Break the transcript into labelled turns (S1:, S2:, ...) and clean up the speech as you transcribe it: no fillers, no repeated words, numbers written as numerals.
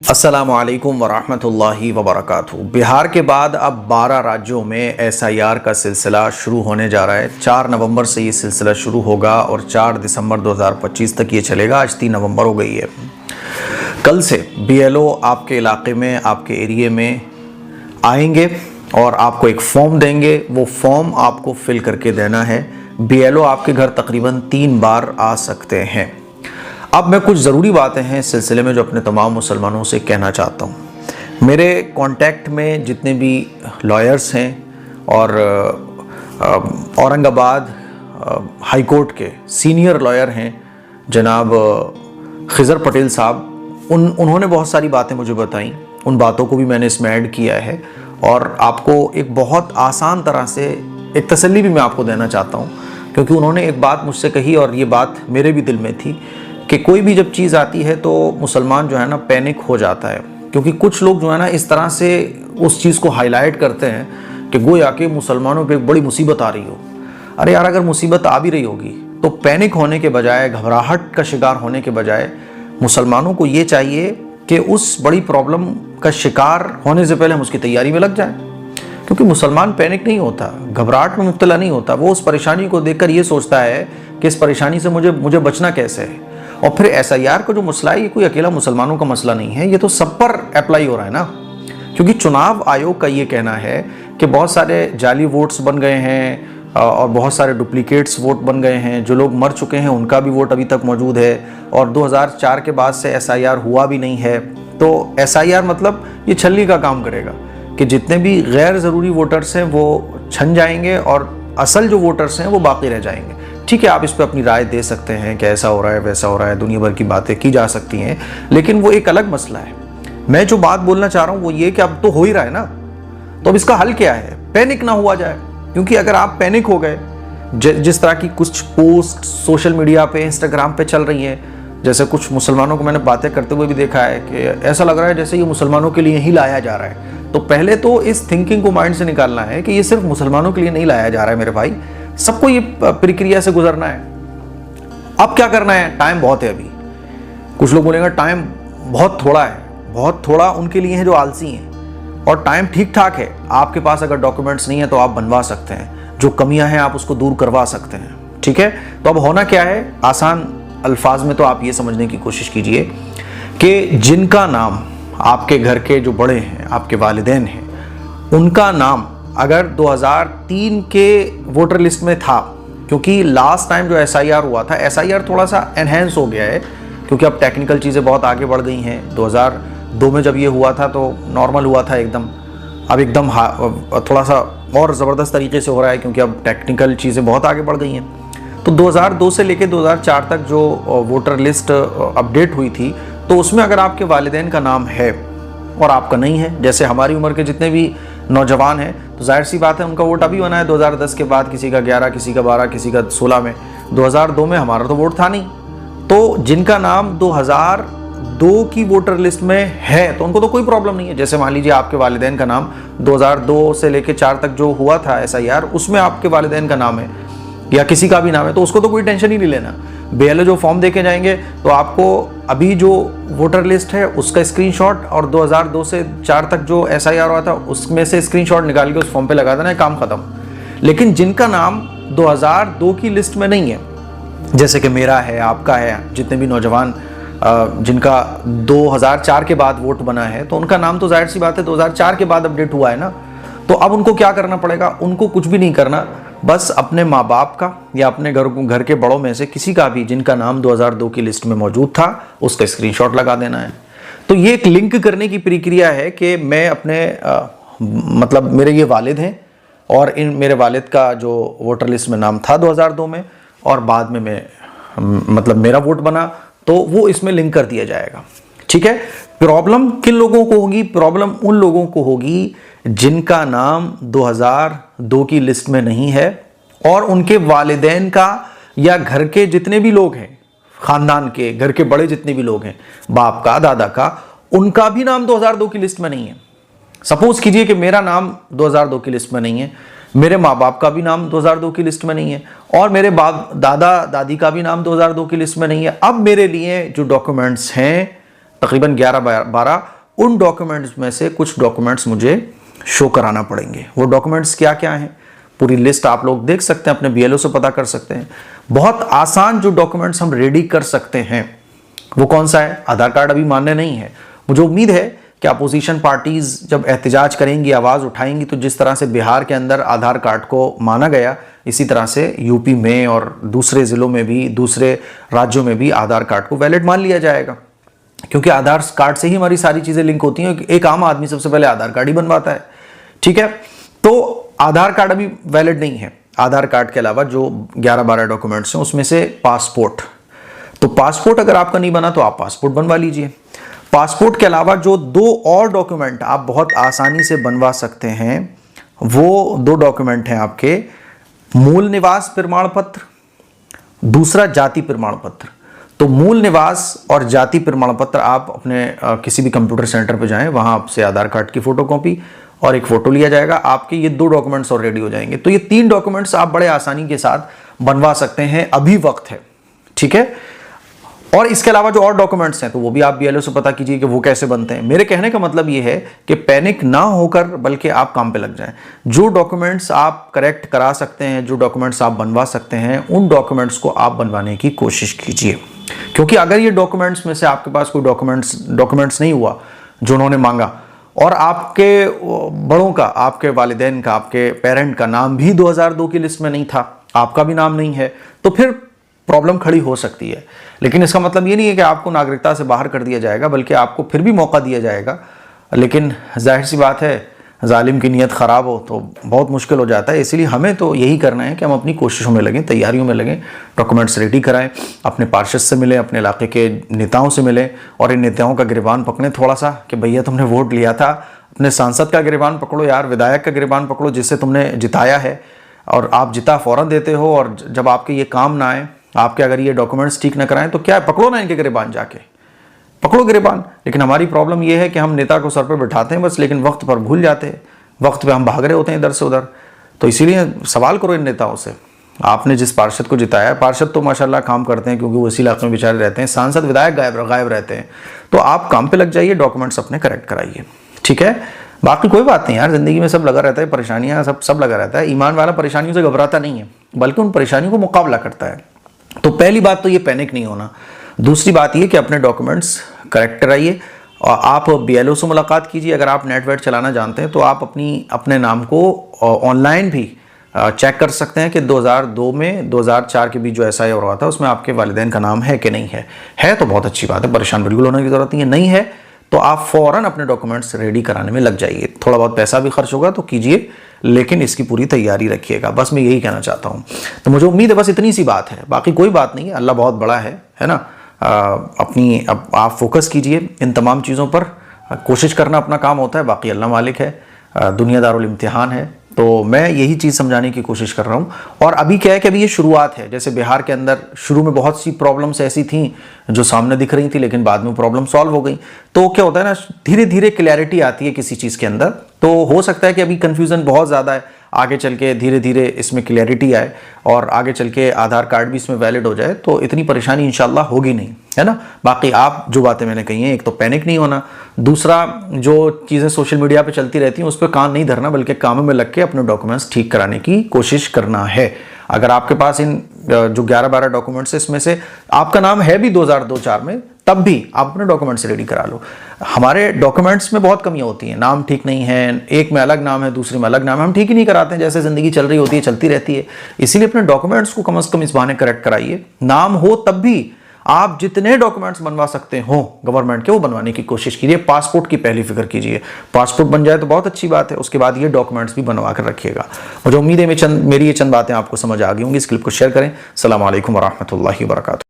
S1: अस्सलामु अलैकुम वरहमतुल्लाहि वबरकातुहू। बिहार के बाद अब 12 राज्यों में एसआईआर का सिलसिला शुरू होने जा रहा है। 4 नवंबर से ये सिलसिला शुरू होगा और 4 दिसंबर 2025 तक ये चलेगा। आज 3 नवंबर हो गई है। कल से बीएलओ आपके इलाके में, आपके एरिए में आएंगे और आपको एक फॉर्म देंगे। वो फॉर्म आपको फिल करके देना है। बीएलओ आपके घर तकरीबन 3 बार आ सकते हैं। अब मैं कुछ ज़रूरी बातें हैं इस सिलसिले में जो अपने तमाम मुसलमानों से कहना चाहता हूँ। मेरे कांटेक्ट में जितने भी लॉयर्स हैं और औरंगाबाद हाई कोर्ट के सीनियर लॉयर हैं जनाब खिज़र पटेल साहब, उन्होंने बहुत सारी बातें मुझे बताई। उन बातों को भी मैंने इसमें ऐड किया है और आपको एक बहुत आसान तरह से एक तसल्ली भी मैं आपको देना चाहता हूँ, क्योंकि उन्होंने एक बात मुझसे कही और ये बात मेरे भी दिल में थी कि कोई भी जब चीज़ आती है तो मुसलमान जो है ना पैनिक हो जाता है, क्योंकि कुछ लोग जो है ना इस तरह से उस चीज़ को हाईलाइट करते हैं कि गोया के मुसलमानों पे एक बड़ी मुसीबत आ रही हो। अरे यार, अगर मुसीबत आ भी रही होगी तो पैनिक होने के बजाय, घबराहट का शिकार होने के बजाय मुसलमानों को ये चाहिए कि उस बड़ी प्रॉब्लम का शिकार होने से पहले हम उसकी तैयारी में लग जाएं। क्योंकि मुसलमान पैनिक नहीं होता, घबराहट में मुब्तला नहीं होता। वो उस परेशानी को देखकर ये सोचता है कि इस परेशानी से मुझे बचना कैसे है। और फिर एसआईआर का जो मसला है ये कोई अकेला मुसलमानों का मसला नहीं है, ये तो सब पर अप्लाई हो रहा है ना। क्योंकि चुनाव आयोग का ये कहना है कि बहुत सारे जाली वोट्स बन गए हैं और बहुत सारे डुप्लीकेट्स वोट बन गए हैं। जो लोग मर चुके हैं उनका भी वोट अभी तक मौजूद है और 2004 के बाद से एसआईआर हुआ भी नहीं है। तो एसआईआर मतलब ये छलनी का काम करेगा कि जितने भी गैर ज़रूरी वोटर्स हैं वो छन जाएंगे और असल जो वोटर्स हैं वो बाकी रह जाएंगे। ठीक है, आप इस पर अपनी राय दे सकते हैं कि ऐसा हो रहा है, वैसा हो रहा है, दुनिया भर की बातें की जा सकती हैं, लेकिन वो एक अलग मसला है। मैं जो बात बोलना चाह रहा हूँ वो ये कि अब तो हो ही रहा है ना, तो अब इसका हल क्या है? पैनिक ना हुआ जाए। क्योंकि अगर आप पैनिक हो गए, जिस तरह की कुछ पोस्ट सोशल मीडिया पे, इंस्टाग्राम पे चल रही हैं, जैसे कुछ मुसलमानों को मैंने बातें करते हुए भी देखा है कि ऐसा लग रहा है जैसे ये मुसलमानों के लिए ही लाया जा रहा है। तो पहले तो इस थिंकिंग को माइंड से निकालना है कि ये सिर्फ मुसलमानों के लिए नहीं लाया जा रहा है मेरे भाई, सबको ये प्रक्रिया से गुजरना है। अब क्या करना है? टाइम बहुत है अभी। कुछ लोग बोलेंगे टाइम बहुत थोड़ा है। बहुत थोड़ा उनके लिए है जो आलसी हैं, और टाइम ठीक ठाक है। आपके पास अगर डॉक्यूमेंट्स नहीं है तो आप बनवा सकते हैं, जो कमियां हैं आप उसको दूर करवा सकते हैं। ठीक है, तो अब होना क्या है? आसान अल्फाज में तो आप ये समझने की कोशिश कीजिए कि जिनका नाम आपके घर के जो बड़े हैं, आपके वालिदैन हैं, उनका नाम अगर 2003 के वोटर लिस्ट में था, क्योंकि लास्ट टाइम जो एसआईआर हुआ था, एसआईआर थोड़ा सा एनहेंस हो गया है क्योंकि अब टेक्निकल चीज़ें बहुत आगे बढ़ गई हैं। 2002 में जब ये हुआ था तो नॉर्मल हुआ था एकदम, अब एकदम थोड़ा सा और ज़बरदस्त तरीके से हो रहा है क्योंकि अब टेक्निकल चीज़ें बहुत आगे बढ़ गई हैं। तो 2002 से लेकर 2004 तक जो वोटर लिस्ट अपडेट हुई थी, तो उसमें अगर आपके वालिदैन का नाम है और आपका नहीं है, जैसे हमारी उम्र के जितने भी नौजवान हैं, तो जाहिर सी बात है उनका वोट अभी बना है 2010 के बाद, किसी का 11, किसी का 12, किसी का 16 में। 2002 में हमारा तो वोट था नहीं। तो जिनका नाम 2002 की वोटर लिस्ट में है तो उनको तो कोई प्रॉब्लम नहीं है। जैसे मान लीजिए आपके वालिदैन का नाम 2002 से लेकर 4 तक जो हुआ था एसआईआर, उसमें आपके वालिदैन का नाम है या किसी का भी नाम है, तो उसको तो कोई टेंशन ही नहीं लेना। बीएलओ जो फॉर्म देके जाएंगे तो आपको अभी जो वोटर लिस्ट है उसका स्क्रीनशॉट और 2002 से 4 तक जो एसआईआर हुआ था उसमें से स्क्रीनशॉट निकाल के उस फॉर्म पे लगा देना है, काम खत्म। लेकिन जिनका नाम 2002 की लिस्ट में नहीं है, जैसे कि मेरा है, आपका है, जितने भी नौजवान जिनका 2004 के बाद वोट बना है, तो उनका नाम तो जाहिर सी बात है 2004 के बाद अपडेट हुआ है ना। तो अब उनको क्या करना पड़ेगा? उनको कुछ भी नहीं करना, बस अपने माँ बाप का या अपने घर के बड़ों में से किसी का भी जिनका नाम 2002 की लिस्ट में मौजूद था उसका स्क्रीनशॉट लगा देना है। तो ये एक लिंक करने की प्रक्रिया है कि मैं अपने मतलब मेरे ये वालिद हैं और इन मेरे वालिद का जो वोटर लिस्ट में नाम था 2002 में और बाद में मैं मतलब मेरा वोट बना, तो वो इसमें लिंक कर दिया जाएगा। ठीक है। प्रॉब्लम किन लोगों को होगी? प्रॉब्लम उन लोगों को होगी जिनका नाम 2002 की लिस्ट में नहीं है और उनके वालिदैन का या घर के जितने भी लोग हैं, खानदान के घर के बड़े जितने भी लोग हैं, बाप का, दादा का, उनका भी नाम 2002 की लिस्ट में नहीं है। सपोज कीजिए कि मेरा नाम 2002 की लिस्ट में नहीं है, मेरे माँ बाप का भी नाम 2002 की लिस्ट में नहीं है और मेरे बाप दादा दादी का भी नाम 2002 की लिस्ट में नहीं है। अब मेरे लिए जो डॉक्यूमेंट्स हैं तकरीबन 11-12, उन डॉक्यूमेंट्स में से कुछ डॉक्यूमेंट्स मुझे शो कराना पड़ेंगे। वो डॉक्यूमेंट्स क्या क्या हैं, पूरी लिस्ट आप लोग देख सकते हैं, अपने BLO से पता कर सकते हैं। बहुत आसान जो डॉक्यूमेंट्स हम रेडी कर सकते हैं वो कौन सा है? आधार कार्ड अभी मान्य नहीं है। मुझे उम्मीद है कि अपोजिशन पार्टीज जब एहतजाज करेंगी, आवाज़ उठाएंगी, तो जिस तरह से बिहार के अंदर आधार कार्ड को माना गया, इसी तरह से यूपी में और दूसरे ज़िलों में भी, दूसरे राज्यों में भी आधार कार्ड को वैलिड मान लिया जाएगा। क्योंकि आधार कार्ड से ही हमारी सारी चीज़ें लिंक होती हैं। एक आम आदमी सबसे पहले आधार कार्ड ही बनवाता है, ठीक है। तो आधार कार्ड अभी वैलिड नहीं है। आधार कार्ड के अलावा जो 11-12 डॉक्यूमेंट्स हैं उसमें से पासपोर्ट, तो पासपोर्ट अगर आपका नहीं बना तो आप पासपोर्ट बनवा लीजिए। पासपोर्ट के अलावा जो 2 और डॉक्यूमेंट आप बहुत आसानी से बनवा सकते हैं, वो 2 डॉक्यूमेंट हैं आपके, मूल निवास प्रमाण पत्र, दूसरा जाति प्रमाण पत्र। तो मूल निवास और जाति प्रमाण पत्र आप अपने किसी भी कंप्यूटर सेंटर पर जाएं, वहां आपसे आधार कार्ड की फोटोकॉपी और एक फोटो लिया जाएगा, आपके ये 2 डॉक्यूमेंट्स और रेडी हो जाएंगे। तो ये 3 डॉक्यूमेंट्स आप बड़े आसानी के साथ बनवा सकते हैं, अभी वक्त है, ठीक है। और इसके अलावा जो और डॉक्यूमेंट्स हैं तो वो भी आप BLO से पता कीजिए कि वो कैसे बनते हैं। मेरे कहने का मतलब ये है कि पैनिक ना होकर बल्कि आप काम पे लग जाएं। जो डॉक्यूमेंट्स आप करेक्ट करा सकते हैं, जो डॉक्यूमेंट्स आप बनवा सकते हैं, उन डॉक्यूमेंट्स को आप बनवाने की कोशिश कीजिए। क्योंकि अगर ये डॉक्यूमेंट्स में से आपके पास कोई डॉक्यूमेंट्स नहीं हुआ जो उन्होंने मांगा, और आपके बड़ों का, आपके वालिदैन का, आपके पेरेंट का नाम भी 2002 की लिस्ट में नहीं था, आपका भी नाम नहीं है, तो फिर प्रॉब्लम खड़ी हो सकती है। लेकिन इसका मतलब ये नहीं है कि आपको नागरिकता से बाहर कर दिया जाएगा, बल्कि आपको फिर भी मौका दिया जाएगा। लेकिन जाहिर सी बात है, जालिम की नीयत ख़राब हो तो बहुत मुश्किल हो जाता है। इसलिए हमें तो यही करना है कि हम अपनी कोशिशों में लगें, तैयारियों में लगें, डॉक्यूमेंट्स रेडी कराएं, अपने पार्षद से मिलें, अपने इलाके के नेताओं से मिलें, और इन नेताओं का गिरबान पकड़ें थोड़ा सा कि भैया तुमने वोट लिया था, अपने सांसद का गिरबान पकड़ो यार, विधायक का गिरबान पकड़ो जिससे तुमने जिताया है, और आप जिता फ़ौरन देते हो, और जब आपके ये काम ना आए, आपके अगर ये डॉक्यूमेंट्स ठीक ना कराएं तो क्या है, पकड़ो ना इनके गिरबान, जाके पकड़ो गिरबान। लेकिन हमारी प्रॉब्लम ये है कि हम नेता को सर पर बिठाते हैं बस, लेकिन वक्त पर भूल जाते हैं, वक्त पे हम भाग रहे होते हैं इधर से उधर। तो इसीलिए सवाल करो इन नेताओं से, आपने जिस पार्षद को जिताया, पार्षद तो माशाल्लाह काम करते हैं क्योंकि वो इसी इलाके में बेचारे रहते हैं, सांसद विधायक गायब रहते हैं। तो आप काम पे लग जाइए, डॉक्यूमेंट्स अपने करेक्ट कराइए, ठीक है। बाकी कोई बात नहीं यार, जिंदगी में सब लगा रहता है, परेशानियां सब लगा रहता है। ईमान वाला परेशानियों से घबराता नहीं है, बल्कि उन परेशानियों को मुकाबला करता है। तो पहली बात तो ये पैनिक नहीं होना। दूसरी बात ये कि अपने डॉक्यूमेंट्स करेक्ट कराइए, और आप BLO से मुलाकात कीजिए। अगर आप नेट वेट चलाना जानते हैं तो आप अपने नाम को ऑनलाइन भी चेक कर सकते हैं कि 2002 में 2004 के बीच जो SIR हुआ था उसमें आपके वालिदैन का नाम है कि नहीं है तो बहुत अच्छी बात है, परेशान बिल्कुल होने की जरूरत नहीं है। नहीं है तो आप फ़ौरन अपने डॉक्यूमेंट्स रेडी कराने में लग जाइए। थोड़ा बहुत पैसा भी खर्च होगा तो कीजिए, लेकिन इसकी पूरी तैयारी रखिएगा। बस मैं यही कहना चाहता हूँ। तो मुझे उम्मीद है बस इतनी सी बात है, बाकी कोई बात नहीं है। अल्लाह बहुत बड़ा है ना। आप फोकस कीजिए इन तमाम चीज़ों पर, कोशिश करना अपना काम होता है, बाकी अल्लाह मालिक है, दुनिया दारुल इम्तिहान है। तो मैं यही चीज़ समझाने की कोशिश कर रहा हूँ। और अभी क्या है कि अभी ये शुरुआत है। जैसे बिहार के अंदर शुरू में बहुत सी प्रॉब्लम्स ऐसी थी जो सामने दिख रही थी, लेकिन बाद में प्रॉब्लम सॉल्व हो गई। तो क्या होता है ना, धीरे धीरे क्लैरिटी आती है किसी चीज़ के अंदर। तो हो सकता है कि अभी कन्फ्यूज़न बहुत ज़्यादा है, आगे चल के धीरे धीरे इसमें क्लैरिटी आए और आगे चल के आधार कार्ड भी इसमें वैलिड हो जाए, तो इतनी परेशानी इंशाल्लाह होगी नहीं, है ना। बाकी आप जो बातें मैंने कही हैं, एक तो पैनिक नहीं होना, दूसरा जो चीज़ें सोशल मीडिया पे चलती रहती हैं उस पर कान नहीं धरना, बल्कि कामों में लग के अपने डॉक्यूमेंट्स ठीक कराने की कोशिश करना है। अगर आपके पास इन जो 11-12 डॉक्यूमेंट्स है, इसमें से आपका नाम है भी 2002-04 में, तब भी आप अपने डॉक्यूमेंट्स रेडी करा लो। हमारे डॉक्यूमेंट्स में बहुत कमियां होती हैं, नाम ठीक नहीं है, एक में अलग नाम है, दूसरे में अलग नाम है, हम ठीक ही नहीं कराते हैं। जैसे ज़िंदगी चल रही होती है, चलती रहती है। इसीलिए अपने डॉक्यूमेंट्स को कम से कम इस बहाने करेक्ट कराइए। नाम हो तब भी आप जितने डॉक्यूमेंट्स बनवा सकते हो गवर्नमेंट के, वो बनवाने की कोशिश कीजिए। पासपोर्ट की पहली फिक्र कीजिए, पासपोर्ट बन जाए तो बहुत अच्छी बात है, उसके बाद ये डॉक्यूमेंट्स भी बनवा कर रखिएगा। मुझे उम्मीद है मेरी ये चंद बातें आपको समझ आ गई होंगी। इस क्लिप को शेयर करें। अस्सलाम वालेकुम व रहमतुल्लाहि व बरकातुहू।